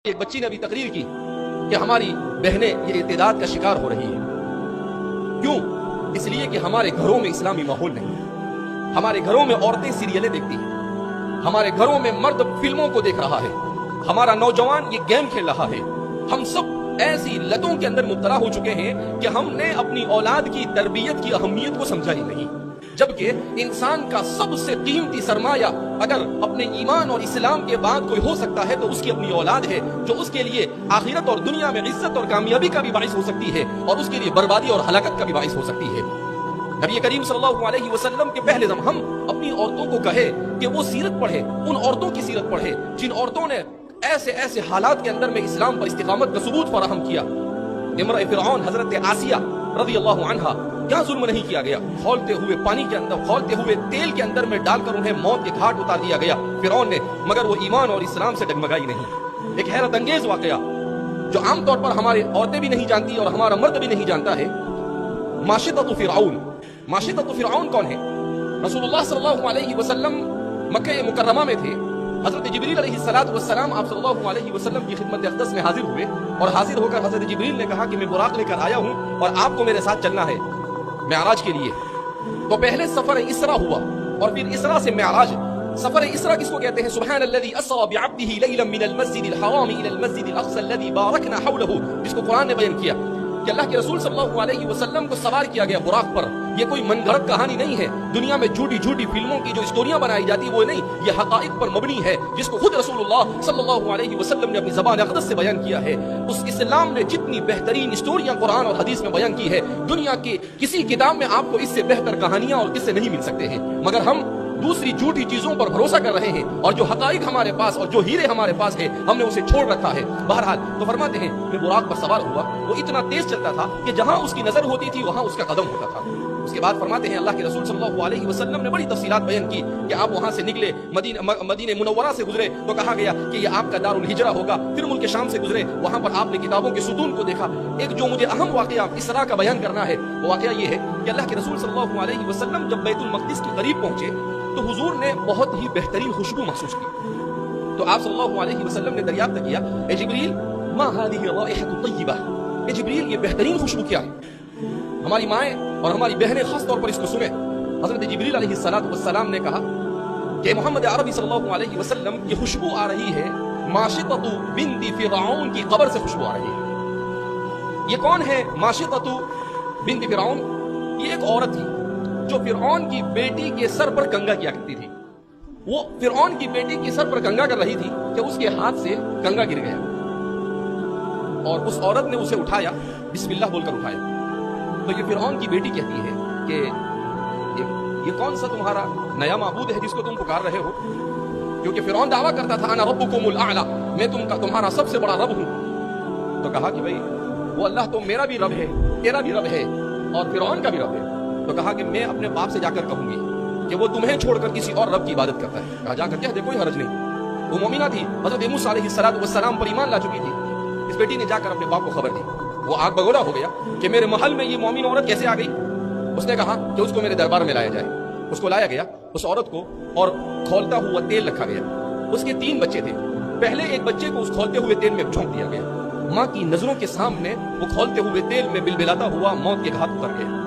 ایک بچی نے ابھی تقریر کی کہ ہماری بہنیں یہ اعتداد کا شکار ہو رہی ہیں۔ کیوں؟ اس لیے کہ ہمارے گھروں میں اسلامی ماحول نہیں ہے، ہمارے گھروں میں عورتیں سیریلیں دیکھتی ہیں، ہمارے گھروں میں مرد فلموں کو دیکھ رہا ہے، ہمارا نوجوان یہ گیم کھیل رہا ہے۔ ہم سب ایسی لتوں کے اندر مبتلا ہو چکے ہیں کہ ہم نے اپنی اولاد کی تربیت کی اہمیت کو سمجھا ہی نہیں، جبکہ انسان کا سب سے قیمتی سرمایہ اگر اپنے ایمان اور اسلام کے بعد کوئی ہو سکتا ہے تو اس کی اپنی اولاد ہے، جو اس کے لیے آخرت اور دنیا میں عزت اور کامیابی کا بھی باعث ہو سکتی ہے اور اس کے لیے بربادی اور ہلاکت کا بھی باعث ہو سکتی ہے۔ نبی کریم صلی اللہ علیہ وسلم کے پہلے دم ہم اپنی عورتوں کو کہے کہ وہ سیرت پڑھے، ان عورتوں کی سیرت پڑھے جن عورتوں نے ایسے ایسے حالات کے اندر میں اسلام پر استقامت کا ثبوت فراہم کیا۔ امرأ فرعون حضرت آسیہ رضی اللہ عنہا، کیا ظلم نہیں کیا گیا؟ کھولتے ہوئے پانی کے اندر، کھولتے ہوئے تیل کے اندر میں ڈال کر انہیں موت کے گھاٹ اتار دیا گیا فرعون نے، مگر وہ ایمان اور اسلام سے ڈگمگائی نہیں۔ ایک حیرت انگیز واقعہ جو عام طور پر ہماری عورتیں بھی نہیں جانتی اور ہمارا مرد بھی نہیں جانتا ہے، ماشطۃ فرعون۔ ماشطۃ فرعون کون ہے؟ رسول اللہ صلی اللہ علیہ وسلم مکہ مکرمہ میں تھے، حضرت جبریل علیہ السلام آپ صلی اللہ علیہ وسلم کی خدمت اقدس میں حاضر ہوئے اور حاضر ہو کر حضرت جبریل نے کہا کہ میں براق لے کر آیا ہوں اور آپ کو میرے ساتھ چلنا ہے معراج کے لیے۔ تو پہلے سفر اسرا ہوا اور پھر اسرا سے معراج۔ سفر اسرا کس کو کہتے ہیں؟ سبحان الذی اسری بعبدہ لیلا من المسجد الحرام الى المسجد الاقصى الذي باركنا حوله، جس کو قرآن نے بیان کیا کہ اللہ کے رسول صلی اللہ علیہ وسلم کو سوار کیا گیا براق پر۔ یہ کوئی من گھڑت کہانی نہیں ہے، دنیا میں جھوٹی جھوٹی فلموں کی جو اسٹوریاں بنائی جاتی وہ نہیں، یہ حقائق پر مبنی ہے جس کو خود رسول اللہ صلی اللہ علیہ وسلم نے اپنی زبان اقدس سے بیان کیا ہے۔ اس اسلام نے جتنی بہترین اسٹوریاں قرآن اور حدیث میں بیان کی ہے، دنیا کی کسی کتاب میں آپ کو اس سے بہتر کہانیاں اور قصے نہیں مل سکتے ہیں، مگر ہم دوسری جھوٹی چیزوں پر بھروسہ کر رہے ہیں اور جو حقائق ہمارے پاس اور جو ہیرے ہمارے پاس ہے ہم نے اسے چھوڑ رکھا ہے۔ بہرحال تو فرماتے ہیں میں براق پر سوار ہوا، وہ اتنا تیز چلتا تھا کہ جہاں اس کی نظر ہوتی تھی وہاں اس کا قدم ہوتا تھا۔ اس کے بعد فرماتے ہیں اللہ کے رسول صلی اللہ علیہ وسلم نے بڑی تفصیلات بیان کی کہ آپ وہاں سے نکلے، مدینہ منورہ سے گزرے تو کہا گیا کہ یہ آپ کا دار الہجرہ ہوگا، پھر ملک شام سے گزرے، وہاں پر آپ نے کتابوں کے ستون کو دیکھا۔ ایک جو مجھے اہم واقعہ اسرا کا بیان کرنا ہے وہ واقعہ یہ ہے کہ اللہ کے رسول صلی اللہ علیہ وسلم جب بیت المقدس کے قریب پہنچے تو حضور نے بہت ہی بہترین خوشبو محسوس کی۔ تو آپ صلی اللہ علیہ وسلم نے دریافت کیا، اے جبریل ما هذه الرائحة الطیبہ، اے جبریل یہ بہترین خوشبو کیا ہے؟ ہماری مائیں اور ہماری بہنیں خاص طور پر اس کو سنیں۔ حضرت جبریل علیہ السلام نے کہا کہ محمد عربی صلی اللہ علیہ وسلم کی خوشبو آ رہی ہے ماشطۃ بنت فرعون کی قبر سے خوشبو آ رہی ہے۔ یہ کون ہے ماشطۃ بنت فرعون؟ یہ ایک عورت تھی جو فرعون کی بیٹی کے سر پر کنگا کیا کرتی تھی۔ وہ فرعون کی بیٹی کے سر پر کنگا کر رہی تھی کہ اس کے ہاتھ سے کنگا گر گیا اور اس عورت نے اسے اٹھایا، بسم اللہ بول کر اٹھایا۔ تو یہ فرعون کی بیٹی کہتی ہے کہ یہ کون سا تمہارا نیا معبود ہے جس کو تم پکار رہے ہو؟ کیونکہ فرعون دعویٰ کرتا تھا انا ربکم الاعلی، میں تمہارا سب سے بڑا رب ہوں۔ تو کہا کہ بھائی وہ اللہ تو میرا بھی رب ہے، تیرا بھی رب ہے اور فرعون کا بھی رب ہے۔ تو کہا کہ میں اپنے باپ سے جا کر کہوں گی کہ وہ تمہیں چھوڑ کر کسی اور رب کی عبادت کرتا ہے۔ کہا جا کر کہہ دے، کوئی حرج نہیں۔ وہ مومنہ تھی، حضرت موسیٰ علیہ السلام پر ایمان لا چکی تھی۔ اس بیٹی نے جا کر اپنے باپ کو خبر دی، وہ آگ بگولا ہو گیا کہ میرے محل میں یہ مومن عورت کیسے آ گئی؟ اس نے کہا کہ اس کو میرے دربار میں لایا جائے۔ اس کو لایا گیا، اس عورت کو، اور کھولتا ہوا تیل رکھا گیا۔ اس کے 3 بچے تھے، پہلے ایک بچے کو اس کھولتے ہوئے تیل میں جھونک دیا گیا، ماں کی نظروں کے سامنے وہ کھولتے ہوئے تیل میں بلبلاتا ہوا موت کے گھاٹ اتر گیا۔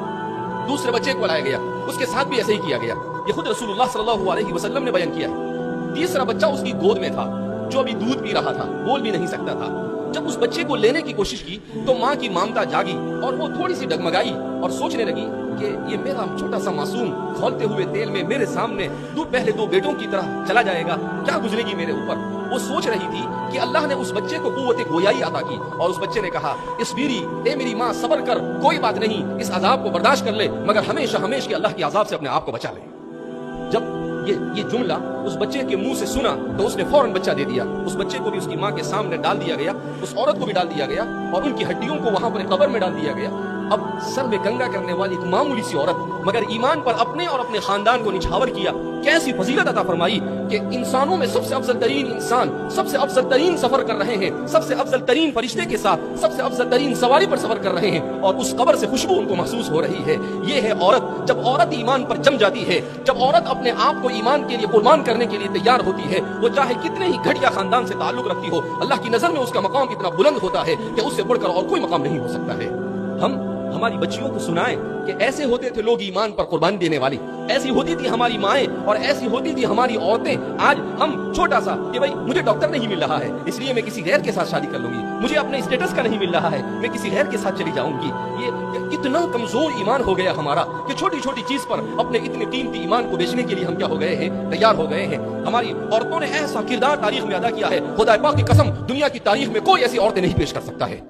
دوسرے بچے کو لایا گیا، اس کے ساتھ بھی ایسے ہی کیا گیا، یہ خود رسول اللہ صلی اللہ علیہ وسلم نے بیان کیا ہے۔ تیسرا بچہ اس کی گود میں تھا جو ابھی دودھ پی رہا تھا، بول بھی نہیں سکتا تھا۔ جب اس بچے کو لینے کی کوشش کی تو ماں کی مامتا جاگی اور وہ تھوڑی سی ڈگمگائی اور سوچنے لگی کہ یہ میرا چھوٹا سا معصوم کھولتے ہوئے تیل میں میرے سامنے پہلے 2 بیٹوں کی طرح چلا جائے گا، کیا گزرے گی میرے اوپر؟ وہ سوچ رہی تھی کہ اللہ نے اس بچے کو قوت گویائی عطا کی اور اس بچے نے کہا اصبری، اے میری ماں صبر کر، کوئی بات نہیں، اس عذاب کو برداشت کر لے، مگر ہمیشہ ہمیشہ اللہ کے عذاب سے اپنے آپ کو بچا لے۔ جب یہ جملہ اس بچے کے منہ سے سنا تو اس نے فوراً بچہ دے دیا۔ اس بچے کو بھی اس کی ماں کے سامنے ڈال دیا گیا، اس عورت کو بھی ڈال دیا گیا اور ان کی ہڈیوں کو وہاں پر قبر میں ڈال دیا گیا۔ اب سر میں کنگا کرنے والی ایک معمولی سی عورت، مگر ایمان پر اپنے اور اپنے خاندان کو نچھاور کیا، کیسی فضیلت عطا فرمائی کہ انسانوں میں سب سے افضل ترین انسان سب سے افضل ترین سفر کر رہے ہیں، سب سے افضل ترین فرشتے کے ساتھ سب سے افضل ترین سواری پر سفر کر رہے ہیں، اور اس قبر سے خوشبو ان کو محسوس ہو رہی ہے۔ یہ ہے عورت۔ جب عورت ایمان پر جم جاتی ہے، جب عورت اپنے آپ کو ایمان کے لیے قربان کرنے کے لیے تیار ہوتی ہے، وہ چاہے کتنے ہی گھٹیا خاندان سے تعلق رکھتی ہو، اللہ کی نظر میں اس کا مقام اتنا بلند ہوتا ہے کہ اس سے بڑھ کر اور کوئی مقام نہیں ہو سکتا ہے۔ ہم ہماری بچیوں کو سنائیں کہ ایسے ہوتے تھے لوگ ایمان پر قربانی دینے والی، ایسی ہوتی تھی ہماری مائیں اور ایسی ہوتی تھی ہماری عورتیں۔ آج ہم چھوٹا سا کہ بھائی مجھے ڈاکٹر نہیں مل رہا ہے اس لیے میں کسی غیر کے ساتھ شادی کر لوں گی، مجھے اپنے اسٹیٹس کا نہیں مل رہا ہے میں کسی غیر کے ساتھ چلی جاؤں گی۔ یہ کتنا کمزور ایمان ہو گیا ہمارا کہ چھوٹی چھوٹی چیز پر اپنے اتنے قیمتی ایمان کو بیچنے کے لیے ہم کیا ہو گئے ہیں، تیار ہو گئے ہیں۔ ہماری عورتوں نے ایسا کردار تاریخ میں ادا کیا ہے، خدا پاک کی قسم دنیا کی تاریخ میں کوئی ایسی عورتیں نہیں پیش کر سکتا ہے۔